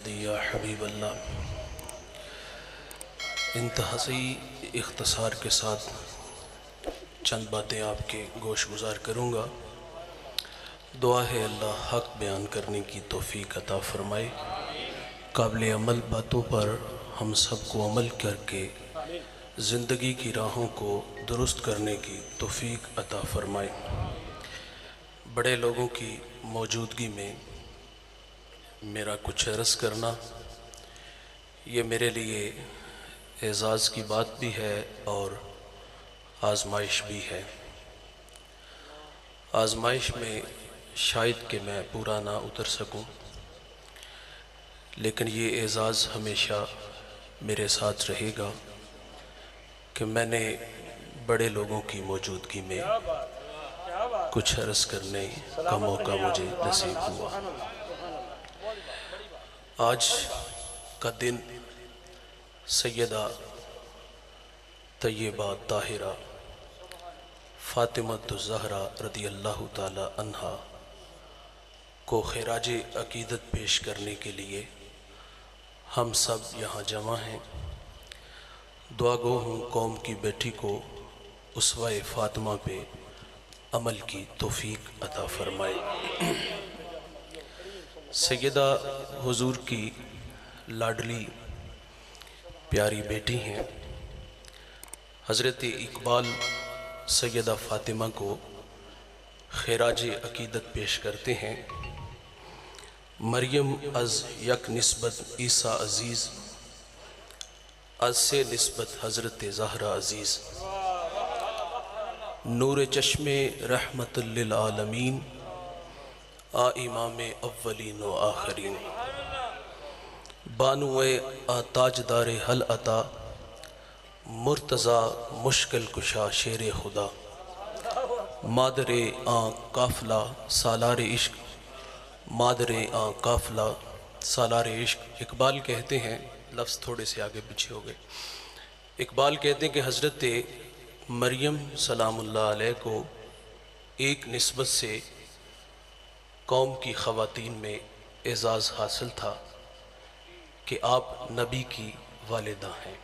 یا حبیب اللہ، انتہائی اختصار کے ساتھ چند باتیں آپ کے گوش گزار کروں گا۔ دعا ہے اللہ حق بیان کرنے کی توفیق عطا فرمائے، قابل عمل باتوں پر ہم سب کو عمل کر کے زندگی کی راہوں کو درست کرنے کی توفیق عطا فرمائے۔ بڑے لوگوں کی موجودگی میں میرا کچھ عرض کرنا یہ میرے لیے اعزاز کی بات بھی ہے اور آزمائش بھی ہے۔ آزمائش میں شاید کہ میں پورا نہ اتر سکوں، لیکن یہ اعزاز ہمیشہ میرے ساتھ رہے گا کہ میں نے بڑے لوگوں کی موجودگی میں کچھ عرض کرنے کا موقع مجھے نصیب ہوا۔ آج کا دن سیدہ طیبہ طاہرہ فاطمۃ الزہرا رضی اللہ تعالی عنہا کو خراج عقیدت پیش کرنے کے لیے ہم سب یہاں جمع ہیں۔ دعا گو ہوں قوم کی بیٹی کو اسوہ فاطمہ پہ عمل کی توفیق عطا فرمائے۔ سیدہ حضور کی لاڈلی پیاری بیٹی ہیں، حضرت اقبال سیدہ فاطمہ کو خراج عقیدت پیش کرتے ہیں۔ مریم از یک نسبت عیسیٰ عزیز، از سے نسبت حضرت زہرا عزیز، نور چشم رحمت للعالمین، آ امام اولین و آخرین، بانو تاجدار حل عطا، مرتضی مشکل کشا شیر خدا، مادر آن قافلہ سالار عشق، مادر آن قافلہ سالار عشق۔ اقبال کہتے ہیں، لفظ تھوڑے سے آگے پیچھے ہو گئے، اقبال کہتے ہیں کہ حضرت مریم سلام اللہ علیہ کو ایک نسبت سے قوم کی خواتین میں اعزاز حاصل تھا کہ آپ نبی کی والدہ ہیں،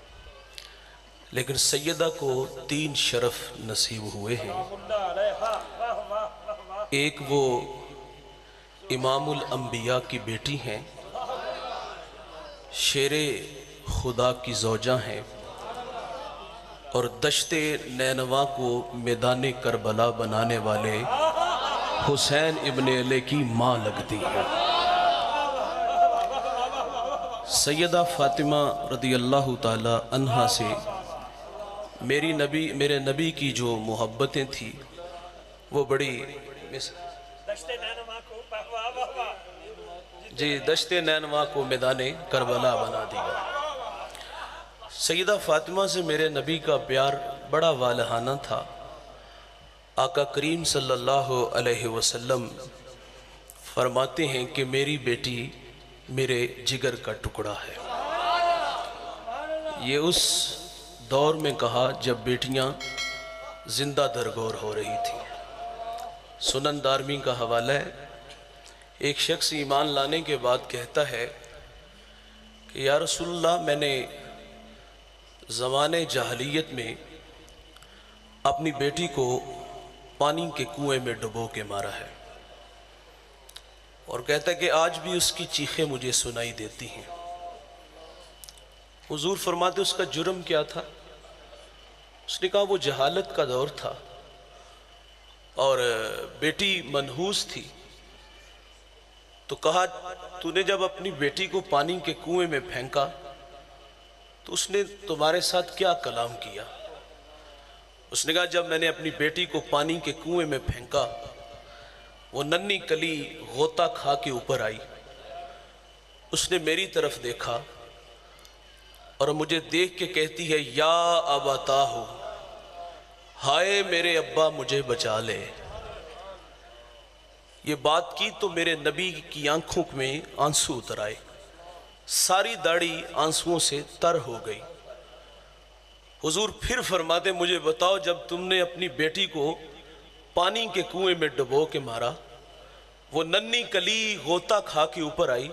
لیکن سیدہ کو 3 شرف نصیب ہوئے ہیں۔ ایک وہ امام الانبیاء کی بیٹی ہیں، شیر خدا کی زوجہ ہیں، اور دشت نینوا کو میدان کربلا بنانے والے حسین ابن علی کی ماں لگتی ہے۔ سیدہ فاطمہ رضی اللہ تعالی عنہا سے میرے نبی کی جو محبتیں تھیں وہ بڑی دشت نینوا کو میدان کربلا بنا دیا۔ سیدہ فاطمہ سے میرے نبی کا پیار بڑا والہانہ تھا۔ آقا کریم صلی اللہ علیہ وسلم فرماتے ہیں کہ میری بیٹی میرے جگر کا ٹکڑا ہے۔ یہ اس دور میں کہا جب بیٹیاں زندہ درگور ہو رہی تھیں۔ سنن دارمی کا حوالہ ہے، ایک شخص ایمان لانے کے بعد کہتا ہے کہ یا رسول اللہ، میں نے زمانے جاہلیت میں اپنی بیٹی کو پانی کے کنویں میں ڈبو کے مارا ہے، اور کہتا ہے کہ آج بھی اس کی چیخیں مجھے سنائی دیتی ہیں۔ حضور فرماتے اس کا جرم کیا تھا؟ اس نے کہا وہ جہالت کا دور تھا اور بیٹی منحوس تھی، تو کہا تو نے جب اپنی بیٹی کو پانی کے کنویں میں پھینکا تو اس نے تمہارے ساتھ کیا کلام کیا؟ اس نے کہا جب میں نے اپنی بیٹی کو پانی کے کنویں میں پھینکا، وہ ننھی کلی غوطہ کھا کے اوپر آئی، اس نے میری طرف دیکھا اور مجھے دیکھ کے کہتی ہے یا ابتاہ، ہائے میرے ابا مجھے بچا لے۔ یہ بات کی تو میرے نبی کی آنکھوں میں آنسو اتر آئے، ساری داڑھی آنسوؤں سے تر ہو گئی۔ حضور پھر فرماتے مجھے بتاؤ جب تم نے اپنی بیٹی کو پانی کے کنویں میں ڈبو کے مارا، وہ ننھی کلی غوطہ کھا کے اوپر آئی،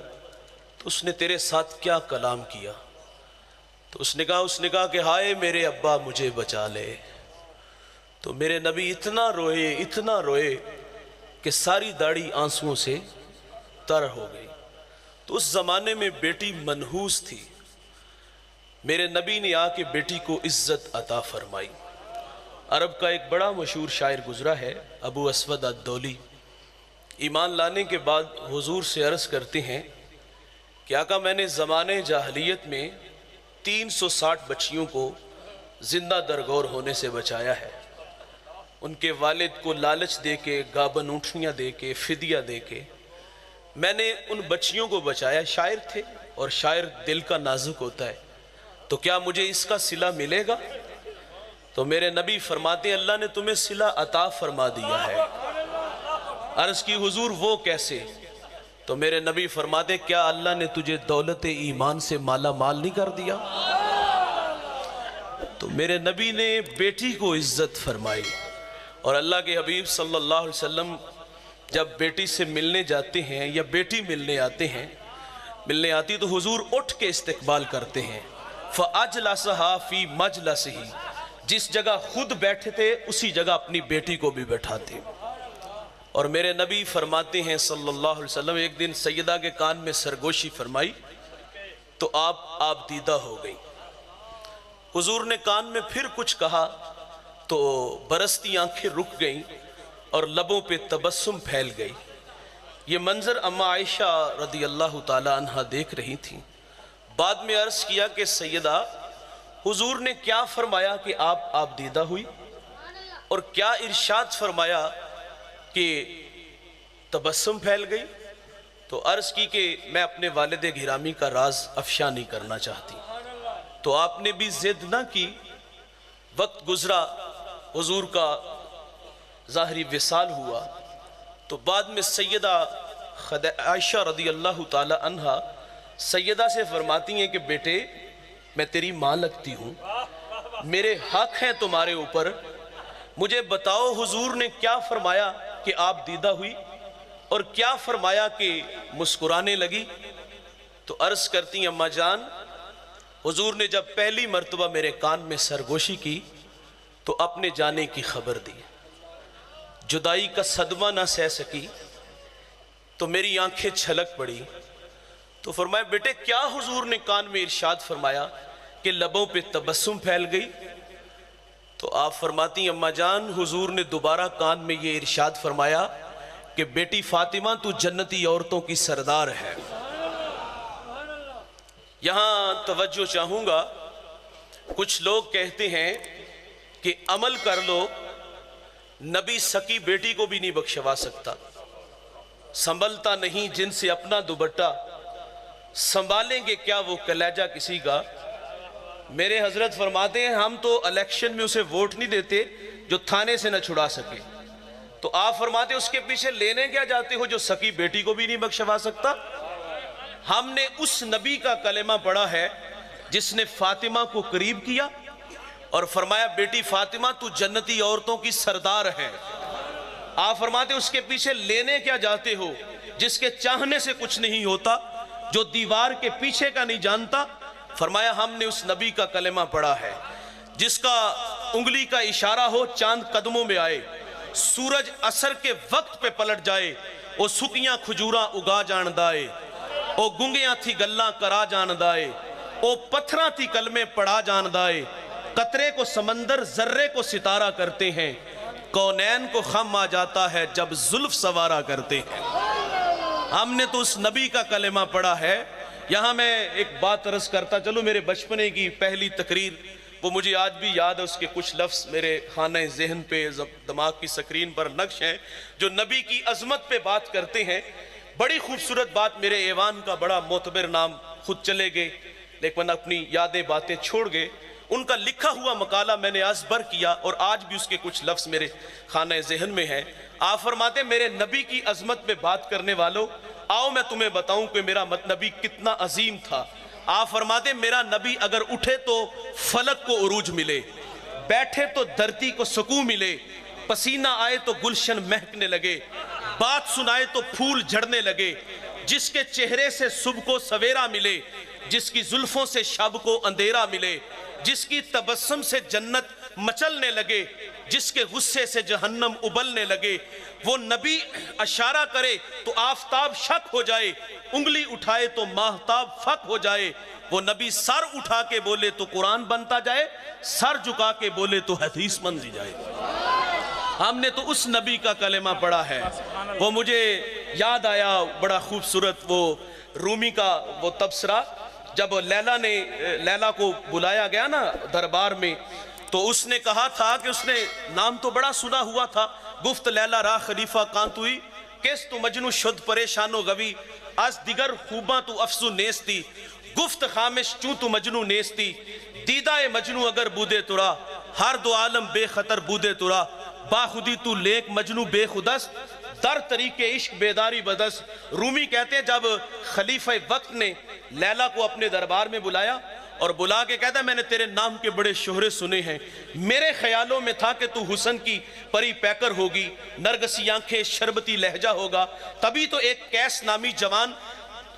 تو اس نے تیرے ساتھ کیا کلام کیا؟ تو اس نے کہا کہ ہائے میرے ابا مجھے بچا لے۔ تو میرے نبی اتنا روئے کہ ساری داڑھی آنسوؤں سے تر ہو گئی۔ تو اس زمانے میں بیٹی منحوس تھی، میرے نبی نے آ کے بیٹی کو عزت عطا فرمائی۔ عرب کا ایک بڑا مشہور شاعر گزرا ہے، ابو اسود الدولی، ایمان لانے کے بعد حضور سے عرض کرتے ہیں کہ آقا میں نے زمانے جاہلیت میں 360 بچیوں کو زندہ درگور ہونے سے بچایا ہے، ان کے والد کو لالچ دے کے، گابن اونٹنیاں دے کے، فدیہ دے کے میں نے ان بچیوں کو بچایا۔ شاعر تھے اور شاعر دل کا نازک ہوتا ہے، تو کیا مجھے اس کا صلہ ملے گا؟ تو میرے نبی فرماتے ہیں اللہ نے تمہیں صلہ عطا فرما دیا ہے۔ عرض کی حضور وہ کیسے؟ تو میرے نبی فرماتے کیا اللہ نے تجھے دولت ایمان سے مالا مال نہیں کر دیا؟ تو میرے نبی نے بیٹی کو عزت فرمائی، اور اللہ کے حبیب صلی اللہ علیہ وسلم جب بیٹی سے ملنے جاتے ہیں یا بیٹی ملنے آتی تو حضور اٹھ کے استقبال کرتے ہیں۔ فَأَجْلَسَهَا فِي مَجْلَسِهِ، جس جگہ خود بیٹھے تھے اسی جگہ اپنی بیٹی کو بھی بیٹھاتے۔ اور میرے نبی فرماتے ہیں صلی اللہ علیہ وسلم ایک دن سیدہ کے کان میں سرگوشی فرمائی تو آپ دیدہ ہو گئی۔ حضور نے کان میں پھر کچھ کہا تو برستی آنکھیں رک گئیں اور لبوں پہ تبسم پھیل گئی۔ یہ منظر اما عائشہ رضی اللہ تعالی عنہ دیکھ رہی تھیں۔ بعد میں عرض کیا کہ سیدہ حضور نے کیا فرمایا کہ آپ دیدہ ہوئی، اور کیا ارشاد فرمایا کہ تبسم پھیل گئی؟ تو عرض کی کہ میں اپنے والد گرامی کا راز افشا نہیں کرنا چاہتی۔ تو آپ نے بھی ضد نہ کی، وقت گزرا، حضور کا ظاہری وصال ہوا، تو بعد میں سیدہ عائشہ رضی اللہ تعالی عنہ سیدہ سے فرماتی ہیں کہ بیٹے میں تیری ماں لگتی ہوں، میرے حق ہیں تمہارے اوپر، مجھے بتاؤ حضور نے کیا فرمایا کہ آپ دیدہ ہوئی، اور کیا فرمایا کہ مسکرانے لگی؟ تو عرض کرتی ہیں اماں جان حضور نے جب پہلی مرتبہ میرے کان میں سرگوشی کی تو اپنے جانے کی خبر دی، جدائی کا صدمہ نہ سہ سکی تو میری آنکھیں چھلک پڑی۔ تو فرمایا بیٹے کیا حضور نے کان میں ارشاد فرمایا کہ لبوں پہ تبسم پھیل گئی؟ تو آپ فرماتی ہیں اماں جان حضور نے دوبارہ کان میں یہ ارشاد فرمایا کہ بیٹی فاطمہ تو جنتی عورتوں کی سردار ہے۔ یہاں توجہ چاہوں گا، کچھ لوگ کہتے ہیں کہ عمل کر لو، نبی سکی بیٹی کو بھی نہیں بخشوا سکتا، سنبھلتا نہیں جن سے اپنا دوپٹہ، سنبھالیں گے کیا وہ کلیجہ کسی کا؟ میرے حضرت فرماتے ہیں ہم تو الیکشن میں اسے ووٹ نہیں دیتے جو تھانے سے نہ چھڑا سکے، تو آپ فرماتے اس کے پیچھے لینے کیا جاتے ہو جو سکی بیٹی کو بھی نہیں بخشوا سکتا؟ ہم نے اس نبی کا کلمہ پڑھا ہے جس نے فاطمہ کو قریب کیا اور فرمایا بیٹی فاطمہ تو جنتی عورتوں کی سردار ہے۔ آپ فرماتے اس کے پیچھے لینے کیا جاتے ہو جس کے چاہنے سے کچھ نہیں ہوتا، جو دیوار کے پیچھے کا نہیں جانتا؟ فرمایا ہم نے اس نبی کا کلمہ پڑھا ہے جس کا انگلی کا اشارہ ہو چاند قدموں میں آئے، سورج عصر کے وقت پہ پلٹ جائے، او سکیاں کھجوراں اگا جان دائے، او گنگیاں تھی گلاں کرا جان دائے، او پتھراں تھی کلمے پڑھا جان دائے، قطرے کو سمندر ذرے کو ستارہ کرتے ہیں، کونین کو خم آ جاتا ہے جب زلف سوارا کرتے ہیں۔ ہم نے تو اس نبی کا کلمہ پڑھا ہے۔ یہاں میں ایک بات عرض کرتا چلو، میرے بچپنے کی پہلی تقریر وہ مجھے آج بھی یاد ہے، اس کے کچھ لفظ میرے خانہ ذہن پہ دماغ کی سکرین پر نقش ہیں جو نبی کی عظمت پہ بات کرتے ہیں۔ بڑی خوبصورت بات، میرے ایوان کا بڑا معتبر نام خود چلے گئے لیکن اپنی یادیں باتیں چھوڑ گئے، ان کا لکھا ہوا مقالہ میں نے ازبر کیا اور آج بھی اس کے کچھ لفظ میرے خانہ ذہن میں ہیں۔ آپ فرماتے میرے نبی کی عظمت پہ بات کرنے والوں، آؤ میں تمہیں بتاؤں کہ میرا نبی کتنا عظیم تھا۔ آپ فرماتے میرا نبی اگر اٹھے تو فلک کو عروج ملے، بیٹھے تو دھرتی کو سکون ملے، پسینہ آئے تو گلشن مہکنے لگے، بات سنائے تو پھول جھڑنے لگے، جس کے چہرے سے صبح کو سویرا ملے، جس کی زلفوں سے شب کو اندھیرا ملے، جس کی تبسم سے جنت مچلنے لگے، جس کے غصے سے جہنم ابلنے لگے، وہ نبی اشارہ کرے تو آفتاب شک ہو جائے، انگلی اٹھائے تو ماہتاب فک ہو جائے، وہ نبی سر اٹھا کے بولے تو قرآن بنتا جائے، سر جھکا کے بولے تو حدیث بن دی جائے۔ ہم نے تو اس نبی کا کلمہ پڑھا ہے۔ وہ مجھے یاد آیا بڑا خوبصورت وہ رومی کا وہ تبصرہ، جب لیلا کو بلایا گیا نا دربار میں، تو اس نے کہا تھا کہ اس نے نام تو بڑا سنا ہوا تھا، گفت لیلا را خلیفہ کانتوئی کس تو مجنو شد پریشان و غوی از دیگر خوباں تو افسو نیستی، گفت خامش چوں تو مجنو نیستی، دیدہ مجنو اگر بودے ترا ہر دو عالم بے خطر بودے ترا، با خودی تو لیک مجنو بے خودس در طریق عشق بیداری بدس۔ رومی کہتے ہیں جب خلیفہ وقت نے لیلا کو اپنے دربار میں بلایا اور بلا کے کہتا ہے میں نے تیرے نام کے بڑے شہرے سنے ہیں، میرے خیالوں میں تھا کہ تو حسن کی پری پیکر ہوگی، نرگسی آنکھیں شربتی لہجہ ہوگا، تبھی تو ایک کیس نامی جوان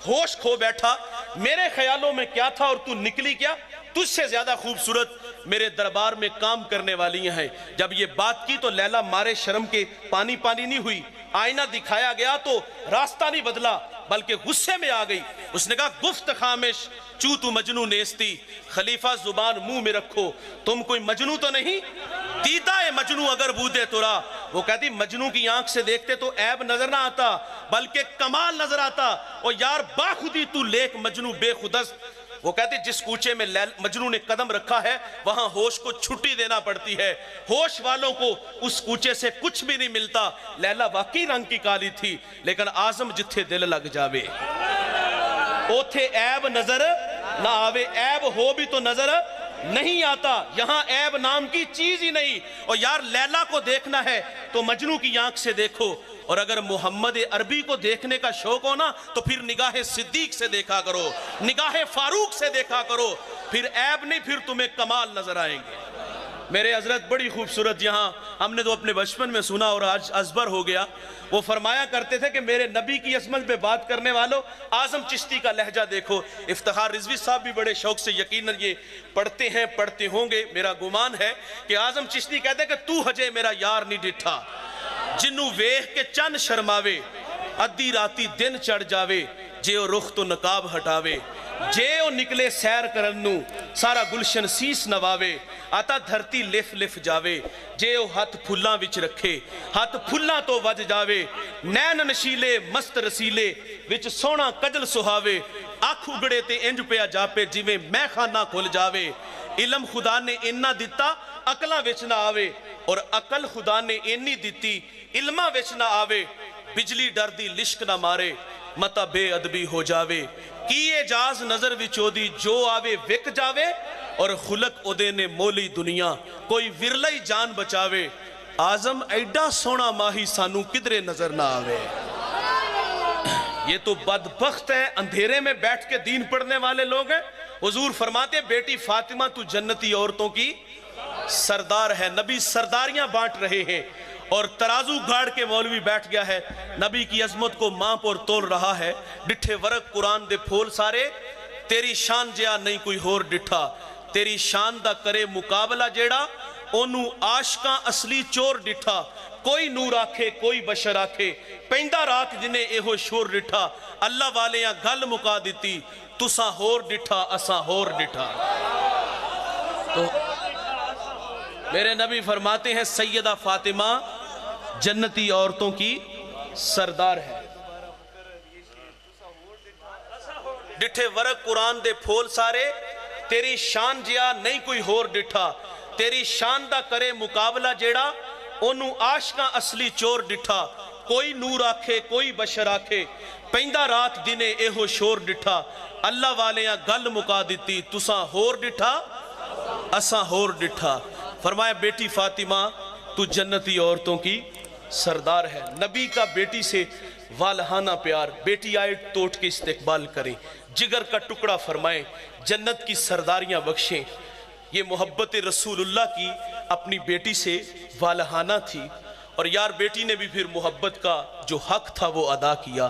ہوش کھو بیٹھا، میرے خیالوں میں کیا تھا اور تو نکلی کیا، تجھ سے زیادہ خوبصورت میرے دربار میں کام کرنے والی ہیں۔ جب یہ بات کی تو لیلا مارے شرم کے پانی نہیں ہوئی، آئینہ دکھایا گیا تو راستہ نہیں بدلا بلکہ غصے میں آ گئی۔ اس نے کہا گفت خامش چوں تو مجنو نیستی، خلیفہ زبان منہ میں رکھو، تم کوئی مجنو تو نہیں، دیدہ مجنو اگر بودے ترا۔ وہ کہتی مجنو کی آنکھ سے دیکھتے تو عیب نظر نہ آتا بلکہ کمال نظر آتا، اور یار با خودی تو لیک مجنو بے خودس۔ وہ کہتے جس کوچے میں مجنو نے قدم رکھا ہے وہاں ہوش کو چھٹی دینا پڑتی ہے، ہوش والوں کو اس کوچے سے کچھ بھی نہیں ملتا۔ لیلا واقعی رنگ کی کالی تھی لیکن آزم جتھے دل لگ جاوے اوتھے عیب نظر نہ آوے، عیب ہو بھی تو نظر نہیں آتا، یہاں عیب نام کی چیز ہی نہیں۔ اور یار لیلا کو دیکھنا ہے تو مجنو کی آنکھ سے دیکھو، اور اگر محمد عربی کو دیکھنے کا شوق ہو نا تو پھر نگاہ صدیق سے دیکھا کرو، نگاہ فاروق سے دیکھا کرو، پھر عیب نہیں، پھر تمہیں کمال نظر آئیں گے۔ میرے حضرت بڑی خوبصورت، یہاں ہم نے تو اپنے بچپن میں سنا اور آج ازبر ہو گیا، وہ فرمایا کرتے تھے کہ میرے نبی کی عظمت پہ بات کرنے والوں اعظم چشتی کا لہجہ دیکھو۔ افتخار رضوی صاحب بھی بڑے شوق سے یقیناً یہ پڑھتے ہوں گے، میرا گمان ہے کہ اعظم چشتی کہتے ہیں کہ تو ہجے میرا یار نہیں ڈٹھا، جنوں ویخ کے چند شرماوے، ادھی راتی دن چڑھ جاوے، جے او رخ تو نقاب ہٹاوے، جے او نکلے سیر کرنوں سارا گلشن سیس نواوے، آتا دھرتی لف لف جاوے، جے او ہاتھ پھلاں وچ رکھے ہاتھ پھلاں تو وج جاوے، نین نشیلے مست رسیلے وچ سونا کجل سہاوے، آنکھ اگڑے تے انج پیا جاپے جویں میں خانہ کھل جاوے، علم خدا نے انہا دیتا عقلاں وچ نہ آوے، اور عقل خدا نے اینی دیتی علماں وچ نہ آوے، بجلی ڈر دی لشک نہ مارے متا بے ادبی ہو جاوے، کی اجاز نظر وچو دی جو آوے وک جاوے، اور خلق اودے نے مولی دنیا کوئی ورلئی جان بچاوے، آزم ایڈا سونا ماہی سانو کدرے نظر نہ آوے۔ یہ تو بدبخت ہے، اندھیرے میں بیٹھ کے دین پڑھنے والے لوگ ہیں۔ حضور فرماتے ہیں بیٹی فاطمہ تو جنتی عورتوں کی سردار ہے، نبی سرداریاں بانٹ رہے ہیں، اور ترازو گاڑ کے مولوی بیٹھ گیا ہے، نبی کی عظمت کو ماپ اور تول رہا ہے، ڈٹھے ورق قرآن دے پھول سارے، تیری شان جیا نہیں کوئی ہور ڈٹھا، تیری شان دا کرے مقابلہ جیڑا، اونوں عاشقاں اصلی چور ڈٹھا، کوئی نور آکھے کوئی بشر آکھے، پیندہ رات جنہیں ایہو شور ڈٹھا، اللہ والیاں گل مکا دیتی، تساں ہور ڈٹھا اساں ہور ڈٹھا۔ تو میرے نبی فرماتے ہیں سیدہ فاطمہ جنتی عورتوں کی سردار ہے، ڈٹھے ورق قرآن دے پھول سارے، تیری شان جیا نہیں کوئی ہور ڈٹھا، تیری شان دا کرے مقابلہ جیڑا، اونوں عاشقاں اصلی چور ڈٹھا، کوئی نور آکھے کوئی بشر آکھے، پیندہ رات دنے ایہو شور ڈٹھا، اللہ والیاں گل مکا دیتی، تساں ہور ڈٹھا اساں ہور ڈٹھا۔ فرمایا بیٹی فاطمہ تو جنتی عورتوں کی سردار ہے، نبی کا بیٹی سے والہانہ پیار، بیٹی آئے توٹ کے استقبال کریں، جگر کا ٹکڑا فرمائیں، جنت کی سرداریاں بخشیں۔ یہ محبت رسول اللہ کی اپنی بیٹی سے والہانہ تھی، اور یار بیٹی نے بھی پھر محبت کا جو حق تھا وہ ادا کیا۔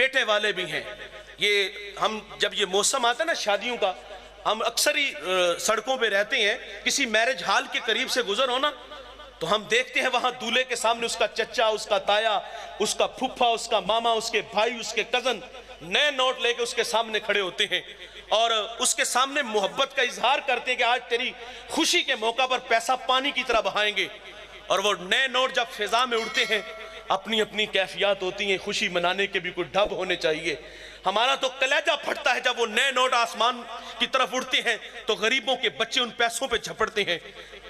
بیٹے والے بھی ہیں. یہ ہم جب یہ موسم آتا ہے نا شادیوں کا، ہم اکثر ہی سڑکوں پہ رہتے ہیں، کسی میرج ہال کے قریب سے گزر ہونا تو ہم دیکھتے ہیں وہاں دولہے کے سامنے اس کا چچا، اس کا تایا، اس کا پھپھا، اس کا ماما، اس کے بھائی، اس کے کزن نئے نوٹ لے کے اس کے سامنے کھڑے ہوتے ہیں اور اس کے سامنے محبت کا اظہار کرتے ہیں کہ آج تیری خوشی کے موقع پر پیسہ پانی کی طرح بہائیں گے. اور وہ نئے نوٹ جب فضا میں اڑتے ہیں، اپنی اپنی کیفیات ہوتی ہیں، خوشی منانے کے بھی کوئی ڈھب ہونے چاہیے. ہمارا تو کلیجہ پھٹتا ہے جب وہ نئے نوٹ آسمان کی طرف اڑتے ہیں تو غریبوں کے بچے ان پیسوں پہ جھپڑتے ہیں.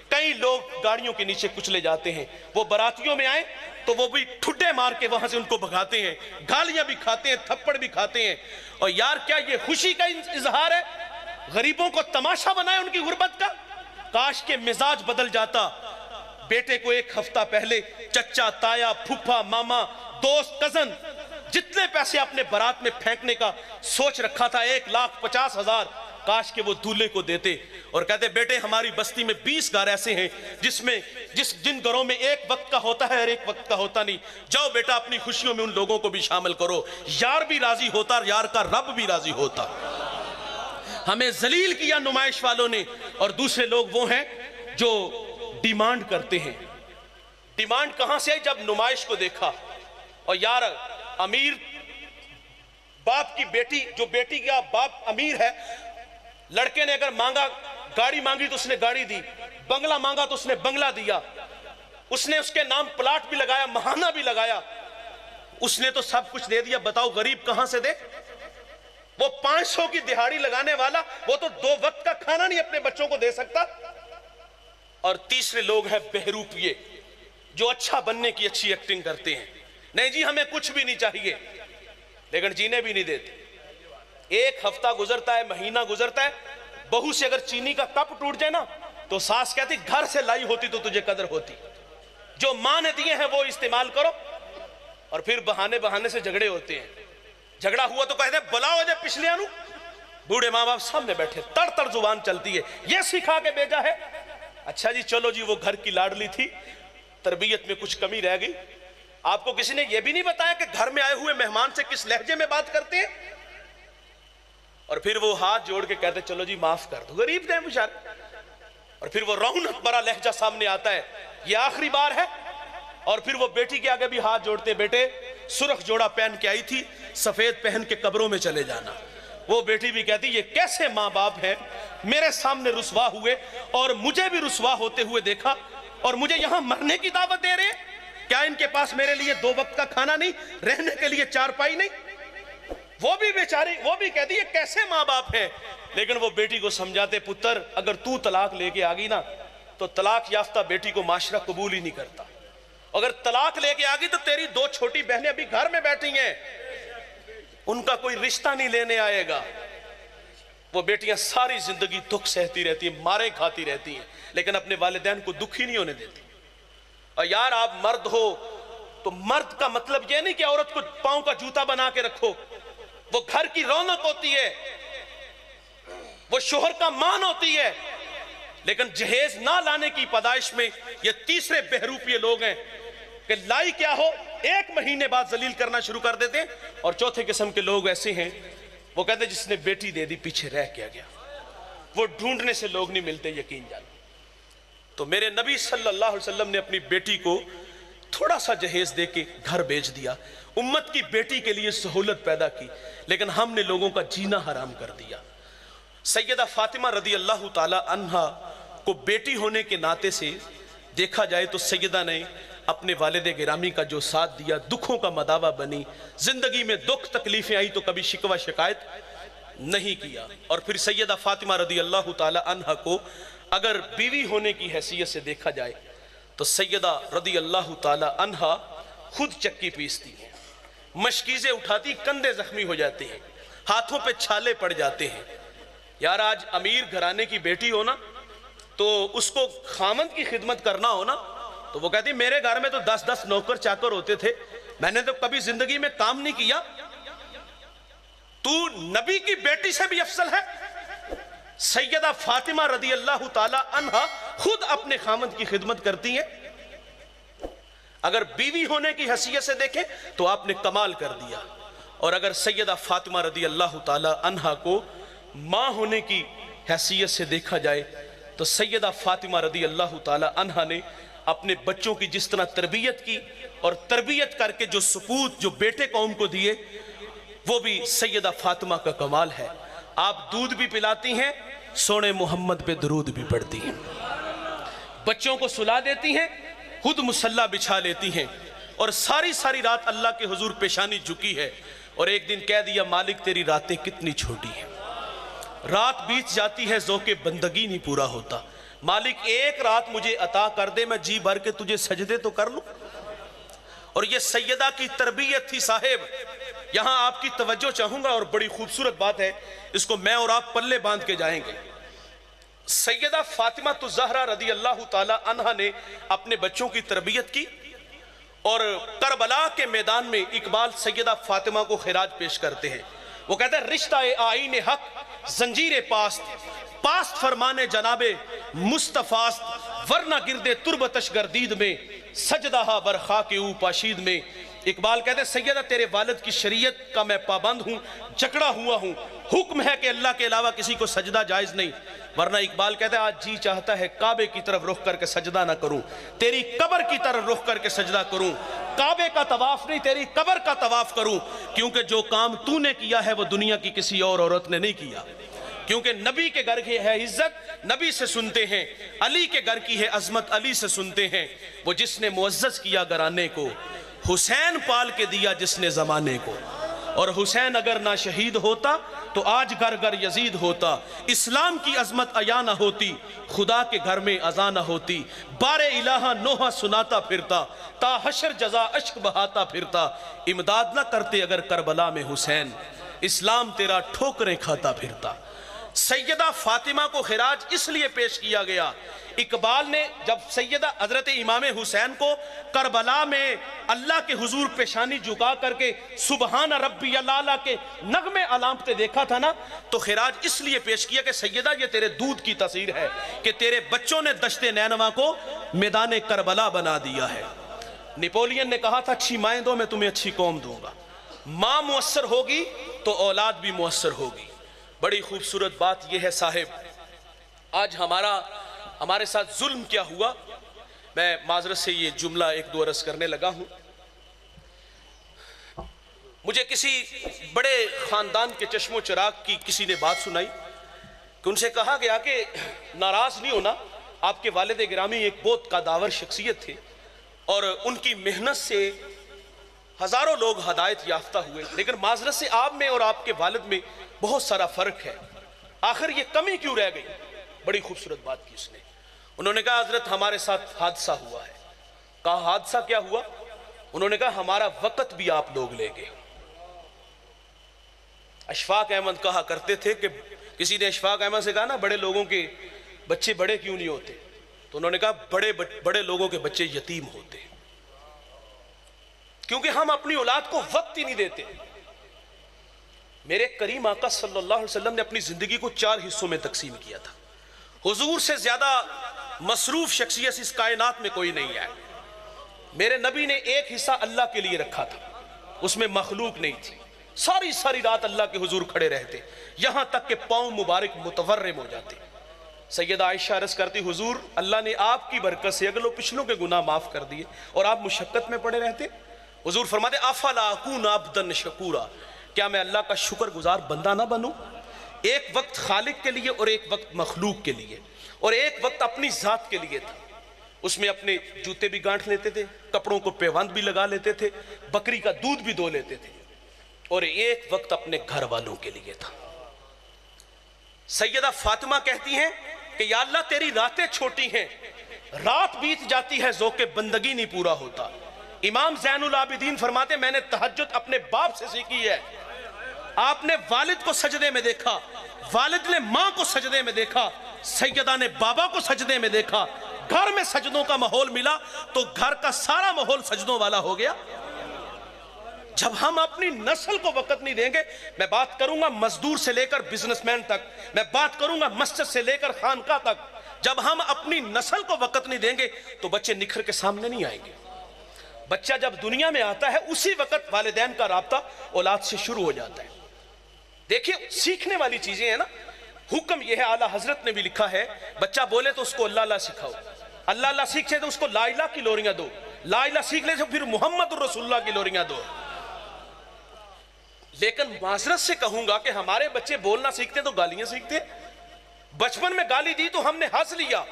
کئی لوگ گاڑیوں کے نیچے کچلے جاتے ہیں. وہ براتیوں میں آئیں تو وہ بھی ٹھڈے مار کے وہاں سے ان کو بھگاتے ہیں، گالیاں بھی کھاتے ہیں، تھپڑ بھی کھاتے ہیں. اور یار کیا یہ خوشی کا اظہار ہے؟ غریبوں کو تماشا بنائے ان کی غربت کا. کاش کے مزاج بدل جاتا. بیٹے کو ایک ہفتہ پہلے چچا، تایا، پھپھا، ماما، دوست، کزن جتنے پیسے اپنے برات میں پھینکنے کا سوچ رکھا تھا 1,50,000، کاش کہ وہ دولہے کو دیتے اور کہتے بیٹے ہماری بستی میں 20 گھر ایسے ہیں جن گھروں میں ایک وقت کا ہوتا ہے اور ایک وقت کا ہوتا نہیں. جاؤ بیٹا اپنی خوشیوں میں ان لوگوں کو بھی شامل کرو. یار بھی راضی ہوتا اور یار کا رب بھی راضی ہوتا. ہمیں ذلیل کیا نمائش والوں نے. اور دوسرے لوگ وہ ہیں جو ڈیمانڈ کرتے ہیں. ڈیمانڈ کہاں سے آئی؟ جب نمائش کو دیکھا. اور یار امیر باپ کی بیٹی، جو بیٹی کا باپ امیر ہے، لڑکے نے اگر مانگا گاڑی مانگی تو اس نے گاڑی دی، بنگلہ مانگا تو اس نے بنگلہ دیا، اس نے اس کے نام پلاٹ بھی لگایا، مہانہ بھی لگایا، اس نے تو سب کچھ دے دیا. بتاؤ غریب کہاں سے دے؟ وہ 500 کی دہاڑی لگانے والا وہ تو 2 وقت کا کھانا نہیں اپنے بچوں کو دے سکتا. اور تیسرے لوگ ہیں بہروپیے، جو اچھا بننے کی اچھی ایکٹنگ کرتے ہیں. نہیں جی ہمیں کچھ بھی نہیں چاہیے، لیکن جینے بھی نہیں دیتے. ایک ہفتہ گزرتا ہے، مہینہ گزرتا ہے، بہو سے اگر چینی کا کپ ٹوٹ جائے نا تو ساس کہتی گھر سے لائی ہوتی تو تجھے قدر ہوتی. جو ماں نے دیے ہیں وہ استعمال کرو. اور پھر بہانے سے جھگڑے ہوتے ہیں. جھگڑا ہوا تو کہتے ہیں بلاؤ جب پچھلے آنو. بوڑھے ماں باپ سامنے بیٹھے، تڑ زبان چلتی ہے، یہ سکھا کے بھیجا ہے. اچھا جی چلو جی وہ گھر کی لاڈلی تھی، تربیت میں کچھ کمی رہ گئی. آپ کو کسی نے یہ بھی نہیں بتایا کہ گھر میں آئے ہوئے مہمان سے کس لہجے میں بات کرتے ہیں. اور پھر وہ ہاتھ جوڑ کے کہتے چلو جی معاف کر دو، غریب تھے بیچارے. اور پھر وہ رونق بڑا لہجہ سامنے آتا ہے، یہ آخری بار ہے. اور پھر وہ بیٹی کے آگے بھی ہاتھ جوڑتے، بیٹے سرخ جوڑا پہن کے آئی تھی، سفید پہن کے قبروں میں چلے جانا. وہ بیٹی بھی کہتی یہ کیسے ماں باپ ہیں، میرے سامنے رسوا ہوئے اور مجھے بھی رسوا ہوتے ہوئے دیکھا اور مجھے یہاں مرنے کی دعوت دے رہے ہیں. کیا ان کے پاس میرے لیے 2 وقت کا کھانا نہیں، رہنے کے لیے چارپائی نہیں؟ وہ بھی بیچاری، وہ بھی کہتی ہے کیسے ماں باپ ہیں. لیکن وہ بیٹی کو سمجھاتے پتر اگر تو طلاق لے کے آگئی نا تو طلاق یافتہ بیٹی کو معاشرہ قبول ہی نہیں کرتا. اگر طلاق لے کے آگئی تو تیری 2 چھوٹی بہنیں ابھی گھر میں بیٹھی ہیں، ان کا کوئی رشتہ نہیں لینے آئے گا. وہ بیٹیاں ساری زندگی دکھ سہتی رہتی ہیں، مارے کھاتی رہتی ہیں، لیکن اپنے والدین کو دکھ ہی نہیں ہونے دیتی. اور یار آپ مرد ہو تو مرد کا مطلب یہ نہیں کہ عورت کو پاؤں کا جوتا بنا کے رکھو. وہ گھر کی رونق ہوتی ہے، وہ شوہر کا مان ہوتی ہے. لیکن جہیز نہ لانے کی پیدائش میں یہ تیسرے بہروپیے لوگ ہیں کہ لائی کیا ہو 1 مہینے بعد ذلیل کرنا شروع کر دیتے ہیں. اور چوتھے قسم کے لوگ ایسے ہیں، وہ کہتے ہیں جس نے بیٹی دے دی پیچھے رہ کیا گیا. وہ ڈھونڈنے سے لوگ نہیں ملتے، یقین جانو. تو میرے نبی صلی اللہ علیہ وسلم نے اپنی بیٹی کو تھوڑا سا جہیز دے کے گھر بھیج دیا، امت کی بیٹی کے لیے سہولت پیدا کی. لیکن ہم نے لوگوں کا جینا حرام کر دیا. سیدہ فاطمہ رضی اللہ تعالی عنہا کو بیٹی ہونے کے ناطے سے دیکھا جائے تو سیدہ نے اپنے والد گرامی کا جو ساتھ دیا، دکھوں کا مداوا بنی، زندگی میں دکھ تکلیفیں آئی تو کبھی شکوہ شکایت نہیں کیا. اور پھر سیدہ فاطمہ رضی اللہ تعالی عنہا کو اگر بیوی ہونے کی حیثیت سے دیکھا جائے تو سیدہ رضی اللہ تعالی عنہا خود چکی پیستی ہیں، مشکیزیں اٹھاتی، کندھے زخمی ہو جاتے ہیں، ہاتھوں پہ چھالے پڑ جاتے ہیں. یار آج امیر گھرانے کی بیٹی ہونا تو اس کو خامند کی خدمت کرنا ہونا تو وہ کہتی میرے گھر میں تو 10 نوکر چاکر ہوتے تھے، میں نے تو کبھی زندگی میں کام نہیں کیا. تو نبی کی بیٹی سے بھی افضل ہے. سیدہ فاطمہ رضی اللہ تعالی عنہا خود اپنے خامند کی خدمت کرتی ہیں. اگر بیوی ہونے کی حیثیت سے دیکھیں تو آپ نے کمال کر دیا. اور اگر سیدہ فاطمہ رضی اللہ تعالی عنہا کو ماں ہونے کی حیثیت سے دیکھا جائے تو سیدہ فاطمہ رضی اللہ تعالی عنہا نے اپنے بچوں کی جس طرح تربیت کی اور تربیت کر کے جو سپوت جو بیٹے قوم کو دیے وہ بھی سیدہ فاطمہ کا کمال ہے۔ آپ دودھ بھی پلاتی ہیں، سونے محمد پہ درود بھی پڑھتی ہیں، بچوں کو سلا دیتی ہیں، خود مصلی بچھا لیتی ہیں، اور ساری رات اللہ کے حضور پیشانی جھکی ہے، اور ایک دن کہہ دیا مالک تیری راتیں کتنی چھوٹی ہیں، رات بیت جاتی ہے ذوق بندگی نہیں پورا ہوتا، مالک ایک رات مجھے عطا کر دے میں جی بھر کے تجھے سجدے تو کر لوں۔ اور یہ سیدہ کی تربیت تھی صاحب۔ یہاں آپ کی توجہ چاہوں گا، اور بڑی خوبصورت بات ہے، اس کو میں اور آپ پلے باندھ کے جائیں گے۔ سیدہ فاطمہ الزہرا رضی اللہ تعالی عنہا نے اپنے بچوں کی تربیت کی، اور کربلا کے میدان میں اقبال سیدہ فاطمہ کو خراج پیش کرتے ہیں۔ وہ کہتے ہیں رشتہ آئین حق زنجیر پاست فرمانے جناب مصطفیٰ ورنہ گردے تربتش گردید میں سجدہ بر خاک او پاشید میں۔ اقبال کہتے ہیں سیدہ تیرے والد کی شریعت کا میں پابند ہوں، جکڑا ہوا ہوں، حکم ہے کہ اللہ کے علاوہ کسی کو سجدہ جائز نہیں، ورنہ اقبال کہتے ہیں آج جی چاہتا ہے کعبے کی طرف رخ کر کے سجدہ نہ کروں، تیری قبر کی طرف رخ کر کے سجدہ کروں، کعبے کا طواف نہیں تیری قبر کا طواف کروں، کیونکہ جو کام تو نے کیا ہے وہ دنیا کی کسی اور عورت نے نہیں کیا، کیونکہ نبی کے گھر کی ہے عزت نبی سے سنتے ہیں، علی کے گھر کی ہے عظمت علی سے سنتے ہیں، وہ جس نے معزز کیا گھرانے کو حسین پال کے دیا جس نے زمانے کو، اور حسین اگر نہ شہید ہوتا تو آج گھر گھر یزید ہوتا، اسلام کی عظمت عیاں نہ ہوتی، خدا کے گھر میں اذان نہ ہوتی، بار الہ نوحہ سناتا پھرتا، تا حشر جزا اشک بہاتا پھرتا، امداد نہ کرتے اگر کربلا میں حسین، اسلام تیرا ٹھوکریں کھاتا پھرتا۔ سیدہ فاطمہ کو خراج اس لیے پیش کیا گیا، اقبال نے جب سیدہ حضرت امام حسین کو کربلا میں اللہ کے حضور پیشانی جھکا کر کے سبحان ربی الاعلیٰ کے نغمے علامتیں دیکھا تھا نا، تو خراج اس لیے پیش کیا کہ سیدہ یہ تیرے دودھ کی تاثیر ہے کہ تیرے بچوں نے دشت نینوا کو میدان کربلا بنا دیا ہے۔ نیپولین نے کہا تھا اچھی مائیں دو میں تمہیں اچھی قوم دوں گا، ماں مؤثر ہوگی تو اولاد بھی مؤثر ہوگی۔ بڑی خوبصورت بات یہ ہے صاحب، آج ہمارے ساتھ ظلم کیا ہوا۔ میں معذرت سے یہ جملہ ایک دو عرض کرنے لگا ہوں۔ مجھے کسی بڑے خاندان کے چشم و چراغ کی کسی نے بات سنائی کہ ان سے کہا گیا کہ ناراض نہیں ہونا، آپ کے والد گرامی ایک بہت قداور شخصیت تھے اور ان کی محنت سے ہزاروں لوگ ہدایت یافتہ ہوئے، لیکن معذرت سے آپ میں اور آپ کے والد میں بہت سارا فرق ہے، آخر یہ کمی کیوں رہ گئی؟ بڑی خوبصورت بات کی اس نے، انہوں نے کہا حضرت ہمارے ساتھ حادثہ ہوا ہے۔ کہا حادثہ کیا ہوا؟ انہوں نے کہا ہمارا وقت بھی آپ لوگ لے گئے۔ اشفاق احمد کہا کرتے تھے کہ کسی نے اشفاق احمد سے کہا نا بڑے لوگوں کے بچے بڑے کیوں نہیں ہوتے، تو انہوں نے کہا بڑے لوگوں کے بچے یتیم ہوتے ہیں، کیونکہ ہم اپنی اولاد کو وقت ہی نہیں دیتے۔ میرے کریم آقا صلی اللہ علیہ وسلم نے اپنی زندگی کو 4 حصوں میں تقسیم کیا تھا۔ حضور سے زیادہ مصروف شخصیت اس کائنات میں کوئی نہیں ہے۔ میرے نبی نے ایک حصہ اللہ کے لیے رکھا تھا، اس میں مخلوق نہیں تھی، ساری رات اللہ کے حضور کھڑے رہتے، یہاں تک کہ پاؤں مبارک متورم ہو جاتے۔ سیدہ عائشہ عرض کرتی حضور اللہ نے آپ کی برکت سے اگلوں پچھلوں کے گناہ معاف کر دیے اور آپ مشقت میں پڑے رہتے۔ حضور فرماتے افلا اکون عبدا شکورا، کیا میں اللہ کا شکر گزار بندہ نہ بنوں؟ ایک وقت خالق کے لیے اور ایک وقت مخلوق کے لیے، اور ایک وقت اپنی ذات کے لیے تھا، اس میں اپنے جوتے بھی گانٹھ لیتے تھے، کپڑوں کو پیوند بھی لگا لیتے تھے، بکری کا دودھ بھی دو لیتے تھے، اور ایک وقت اپنے گھر والوں کے لیے تھا۔ سیدہ فاطمہ کہتی ہیں کہ یا اللہ تیری راتیں چھوٹی ہیں، رات بیت جاتی ہے ذوق بندگی نہیں پورا ہوتا۔ امام زین العابدین فرماتے میں نے تہجد اپنے باپ سے سیکھی ہے، آپ نے والد کو سجدے میں دیکھا، والد نے ماں کو سجدے میں دیکھا، سیدہ نے بابا کو سجدے میں دیکھا، گھر میں سجدوں کا ماحول ملا تو گھر کا سارا ماحول سجدوں والا ہو گیا۔ جب ہم اپنی نسل کو وقت نہیں دیں گے، میں بات کروں گا مزدور سے لے کر بزنس مین تک، میں بات کروں گا مسجد سے لے کر خانقاہ تک، جب ہم اپنی نسل کو وقت نہیں دیں گے تو بچے نکھر کے سامنے نہیں آئیں گے۔ بچہ جب دنیا میں آتا ہے اسی وقت والدین کا رابطہ اولاد سے شروع ہو جاتا ہے. دیکھیے سیکھنے والی چیزیں ہیں نا. حکم یہ ہے، اعلیٰ حضرت نے بھی لکھا ہے، بچہ بولے تو اس کو اللہ اللہ سکھاؤ، اللہ اللہ سیکھے تو اس کو لا الہ کی لوریاں دو، لا الہ سیکھ لے تو پھر محمد الرسول اللہ کی لوریاں دو. لیکن معذرت سے کہوں گا کہ ہمارے بچے بولنا سیکھتے تو گالیاں سیکھتے. بچپن میں گالی دی تو ہم نے ہنس لیا،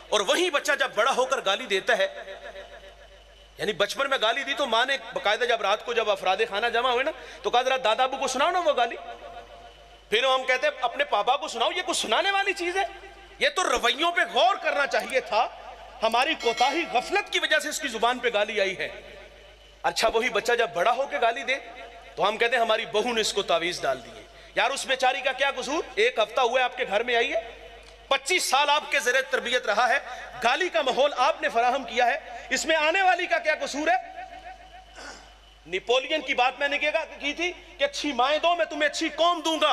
اور وہی بچہ جب بڑا ہو کر گالی دیتا ہے، یعنی بچپن میں گالی دی تو ماں نے باقاعدہ جب رات کو جب افراد خانہ جمع ہوئے نا تو کہا ذرا دادا ابو کو سناؤ نا وہ گالی. پھر ہم کہتے ہیں اپنے پاپا کو سناؤ. یہ کچھ سنانے والی چیز ہے؟ یہ تو رویوں پہ غور کرنا چاہیے تھا. ہماری کوتاہی غفلت کی وجہ سے اس کی زبان پہ گالی آئی ہے. اچھا وہی بچہ جب بڑا ہو کے گالی دے تو ہم کہتے ہیں ہماری بہو نے اس کو تعویذ ڈال دی ہے. یار اس بیچاری کا کیا قصور؟ ایک ہفتہ ہوا ہے آپ کے گھر میں آئی ہے، 25 سال آپ کے زیر تربیت رہا ہے، گالی کا ماحول آپ نے فراہم کیا ہے، اس میں آنے والی کا کیا قصور ہے؟ نیپولین کی بات میں نے کی تھی کہ اچھی مائیں دو میں تمہیں اچھی قوم دوں گا.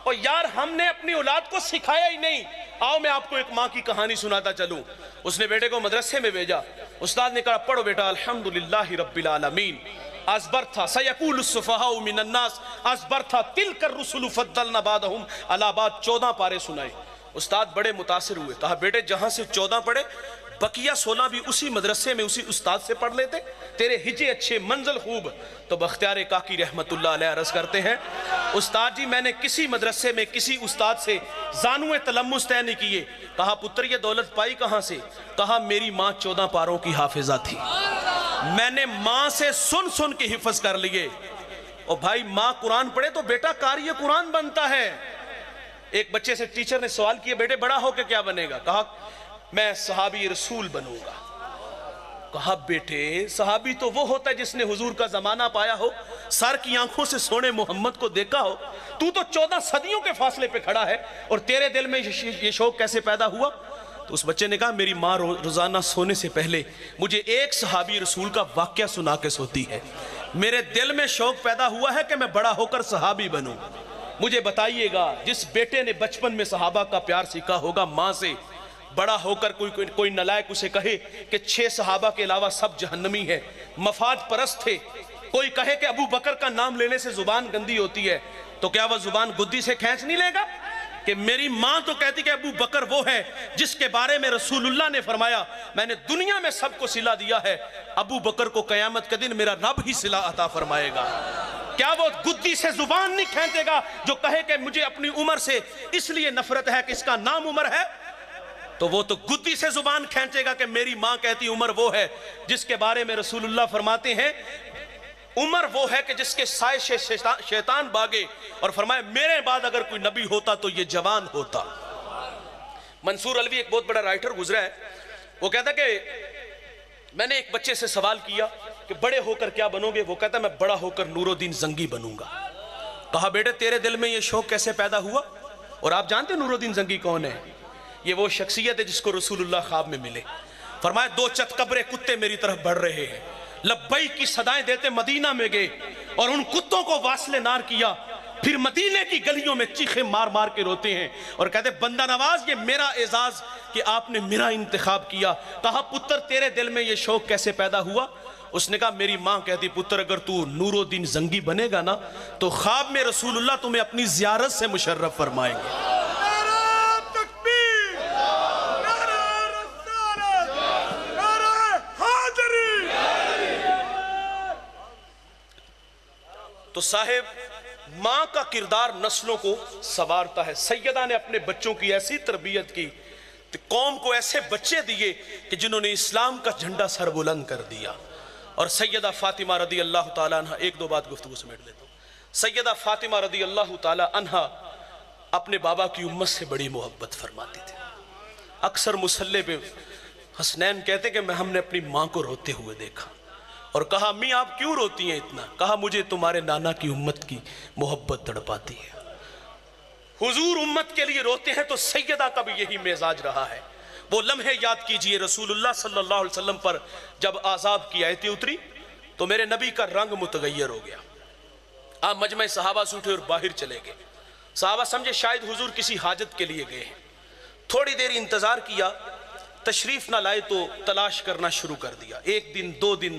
اور یار ہم نے اپنی اولاد کو سکھایا ہی نہیں. آؤ میں آپ کو ایک ماں کی کہانی سناتا چلوں. اس نے بیٹے کو مدرسے میں بھیجا، استاد نے کہا پڑھو بیٹا الحمدللہ رب العالمین، ازبرتھا سیقول السفہاء من الناس ازبرتھا تلک الرسل فضلنا بعضهم علی بعض. 14 پارے سنائے. استاد بڑے متاثر ہوئے، کہا بیٹے جہاں سے 14 پڑھے بقیہ 16 بھی اسی مدرسے میں اسی استاد سے پڑھ لیتے، تیرے ہجے اچھے منزل خوب. تو بختیار کاکی رحمت اللہ علیہ عرض کرتے ہیں استاد جی میں نے کسی مدرسے میں کسی استاد سے زانوِ تلمس طے نہیں کیے. کہا پتر یہ دولت پائی کہاں سے؟ کہا میری ماں 14 پاروں کی حافظہ تھی، میں نے ماں سے سن سن کے حفظ کر لیے. اور بھائی ماں قرآن پڑھے تو بیٹا قاری قرآن بنتا ہے. ایک بچے سے ٹیچر نے سوال کیا بیٹے بڑا ہو کے کیا بنے گا؟ کہا میں صحابی رسول بنوں گا. کہا بیٹے صحابی تو وہ ہوتا ہے جس نے حضور کا زمانہ پایا ہو، سر کی آنکھوں سے سونے محمد کو دیکھا ہو. تو 14 صدیوں کے فاصلے پہ کھڑا ہے اور تیرے دل میں یہ شوق کیسے پیدا ہوا؟ تو اس بچے نے کہا میری ماں روزانہ سونے سے پہلے مجھے ایک صحابی رسول کا واقعہ سنا کے سوتی ہے. میرے دل میں شوق پیدا ہوا ہے کہ میں بڑا ہو کر صحابی بنوں. مجھے بتائیے گا جس بیٹے نے بچپن میں صحابہ کا پیار سیکھا ہوگا ماں سے، بڑا ہو کر کوئی نلائق اسے کہے کہ 6 صحابہ کے علاوہ سب جہنمی ہے، مفاد پرست تھے، کوئی کہے کہ ابو بکر کا نام لینے سے زبان گندی ہوتی ہے، تو کیا وہ زبان گدی سے کھینچ نہیں لے گا؟ کہ میری ماں تو کہتی کہ ابو بکر وہ ہے جس کے بارے میں رسول اللہ نے فرمایا میں نے دنیا میں سب کو صلہ دیا ہے، ابو بکر کو قیامت کے دن میرا رب ہی صلہ عطا فرمائے گا. کیا وہ گدی سے زبان نہیں کھینچے گا جو کہے کہ مجھے اپنی عمر سے اس لیے نفرت ہے کہ اس کا نام عمر ہے؟ تو وہ تو گدی سے زبان کھینچے گا کہ میری ماں کہتی عمر وہ ہے جس کے بارے میں رسول اللہ فرماتے ہیں عمر وہ ہے کہ جس کے سائے سے شیطان بھاگے، اور فرمائے میرے بعد اگر کوئی نبی ہوتا تو یہ جوان ہوتا. منصور علوی ایک بہت بڑا رائٹر گزرا ہے، وہ کہتا کہ میں نے ایک بچے سے سوال کیا کہ بڑے ہو کر کیا بنو گے؟ وہ کہتا میں بڑا ہو کر نور الدین زنگی بنوں گا. کہا بیٹے تیرے دل میں یہ شوق کیسے پیدا ہوا؟ اور آپ جانتے نور الدین زنگی کون ہے؟ یہ وہ شخصیت ہے جس کو رسول اللہ خواب میں ملے. فرمایا 2 چتکبرے کتے میری طرف بڑھ رہے ہیں، لبیک کی صدائیں دیتے مدینہ میں گئے اور ان کتوں کو واصل نار کیا، پھر مدینے کی گلیوں میں چیخے مار مار کے روتے ہیں اور کہتے بندہ نواز یہ میرا اعزاز کہ آپ نے میرا انتخاب کیا. کہا پتر تیرے دل میں یہ شوق کیسے پیدا ہوا؟ اس نے کہا میری ماں کہتی پتر اگر تو نور الدین زنگی بنے گا نا تو خواب میں رسول اللہ تمہیں اپنی زیارت سے مشرف فرمائیں گے. تو صاحب ماں کا کردار نسلوں کو سنوارتا ہے. سیدہ نے اپنے بچوں کی ایسی تربیت کی، قوم کو ایسے بچے دیے کہ جنہوں نے اسلام کا جھنڈا سر بلند کر دیا. اور سیدہ فاطمہ رضی اللہ تعالیٰ عنہ، ایک دو بات گفتگو سمیٹ لیتا ہوں. سیدہ فاطمہ رضی اللہ تعالیٰ عنہ اپنے بابا کی امت سے بڑی محبت فرماتی تھی. اکثر مصلی پہ حسنین کہتے کہ ہم نے اپنی ماں کو روتے ہوئے دیکھا اور کہا امی آپ کیوں روتی ہیں اتنا؟ کہا مجھے تمہارے نانا کی امت کی محبت تڑپاتی ہے. حضور امت کے لیے روتے ہیں تو سیدہ کا بھی یہی مزاج رہا ہے. وہ لمحے یاد کیجئے رسول اللہ صلی اللہ علیہ وسلم پر جب عذاب کی آیتیں اتری تو میرے نبی کا رنگ متغیر ہو گیا. آپ مجمع صحابہ سے اٹھے اور باہر چلے گئے. صحابہ سمجھے شاید حضور کسی حاجت کے لیے گئے ہیں. تھوڑی دیر انتظار کیا، تشریف نہ لائے تو تلاش کرنا شروع کر دیا. 1 دن 2 دن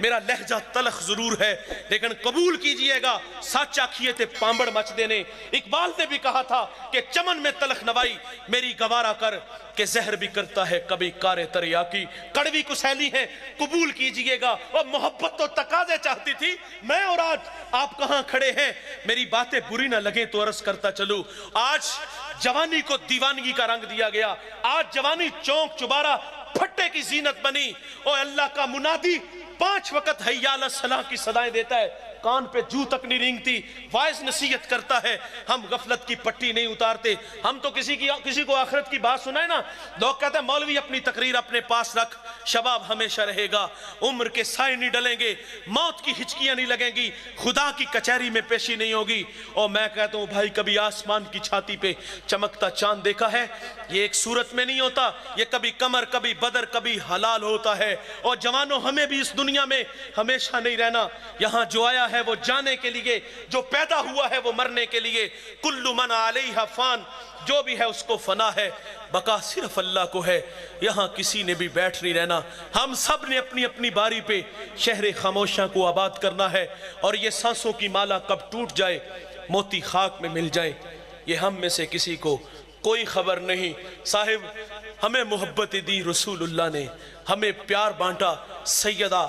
میرا لہجہ تلخ ضرور ہے لیکن قبول کیجئے گا سچ آکھیے تے پامبڑ مچ دینے۔ اقبال نے بھی کہا تھا کہ چمن میں تلخ نوائی میری گوارا کر، کہ زہر بھی کرتا ہے کبھی کار تریاکی۔ کڑوی کسیلی ہے قبول کیجئے گا، اور محبت تو تقاضے چاہتی تھی، میں اور آج آپ کہاں کھڑے ہیں؟ میری باتیں بری نہ لگیں تو عرض کرتا چلوں، آج جوانی کو دیوانگی کا رنگ دیا گیا، آج جوانی چونک چبارہ پھٹے کی زینت بنی۔ اور اللہ کا منادی 5 وقت حی علی الصلاۃ کی صدائیں دیتا ہے، کان پہ جو تک نہیں رینگتی، وائز نصیحت کرتا ہے، ہم غفلت کی پٹی نہیں اتارتے۔ ہم تو کسی کو آخرت کی بات سنائے نا، لوگ کہتے ہیں مولوی اپنی تقریر اپنے پاس رکھ، شباب ہمیشہ رہے گا، عمر کے سائے نہیں ڈلیں گے، موت کی ہچکیاں نہیں لگیں گی، خدا کی کچہری میں پیشی نہیں ہوگی۔ اور میں کہتا ہوں بھائی کبھی آسمان کی چھاتی پہ چمکتا چاند دیکھا ہے؟ یہ ایک صورت میں نہیں ہوتا، یہ کبھی قمر کبھی بدر کبھی حلال ہوتا ہے۔ اور جوانوں ہمیں بھی اس دنیا میں ہمیشہ نہیں رہنا، یہاں جو آیا ہے وہ جانے کے لیے، جو پیدا ہوا ہے وہ مرنے کے لیے۔ کل من علیہا فان، جو بھی ہے اس کو فنا ہے، بقا صرف اللہ کو ہے، یہاں کسی نے بھی بیٹھ نہیں رہنا۔ ہم سب نے اپنی اپنی باری پہ شہر خاموشاں کو آباد کرنا ہے، اور یہ سانسوں کی مالا کب ٹوٹ جائے موتی خاک میں مل جائے یہ ہم میں سے کسی کو کوئی خبر نہیں۔ صاحب ہمیں محبت دی رسول اللہ نے، ہمیں پیار بانٹا سیدہ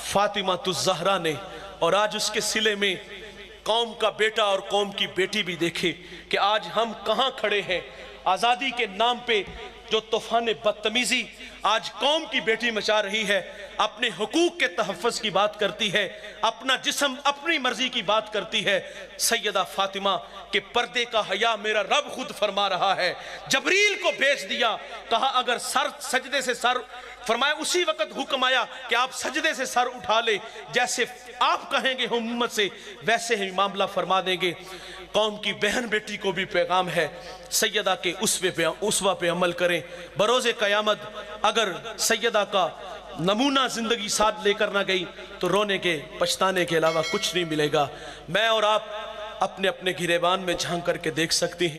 فاطمہ الزہرا نے، اور آج اس کے صلے میں قوم کا بیٹا اور قوم کی بیٹی بھی دیکھے کہ آج ہم کہاں کھڑے ہیں۔ آزادی کے نام پہ جو طوفان بدتمیزی آج قوم کی بیٹی مچا رہی ہے، اپنے حقوق کے تحفظ کی بات کرتی ہے، اپنا جسم اپنی مرضی کی بات کرتی ہے۔ سیدہ فاطمہ کے پردے کا حیا میرا رب خود فرما رہا ہے، جبریل کو بھیج دیا، کہا اگر سر سجدے سے سر، فرمایا اسی وقت حکم آیا کہ آپ سجدے سے سر اٹھا لے، جیسے آپ کہیں گے امت سے ویسے ہی معاملہ فرما دیں گے۔ قوم کی بہن بیٹی کو بھی پیغام ہے، سیدہ کے اسوہ پہ عمل کریں۔ بروز قیامت اگر سیدہ کا نمونہ زندگی ساتھ لے کر نہ گئی تو رونے کے پچھتانے کے علاوہ کچھ نہیں ملے گا۔ میں اور آپ اپنے اپنے گریبان میں جھانک کر کے دیکھ سکتے ہیں۔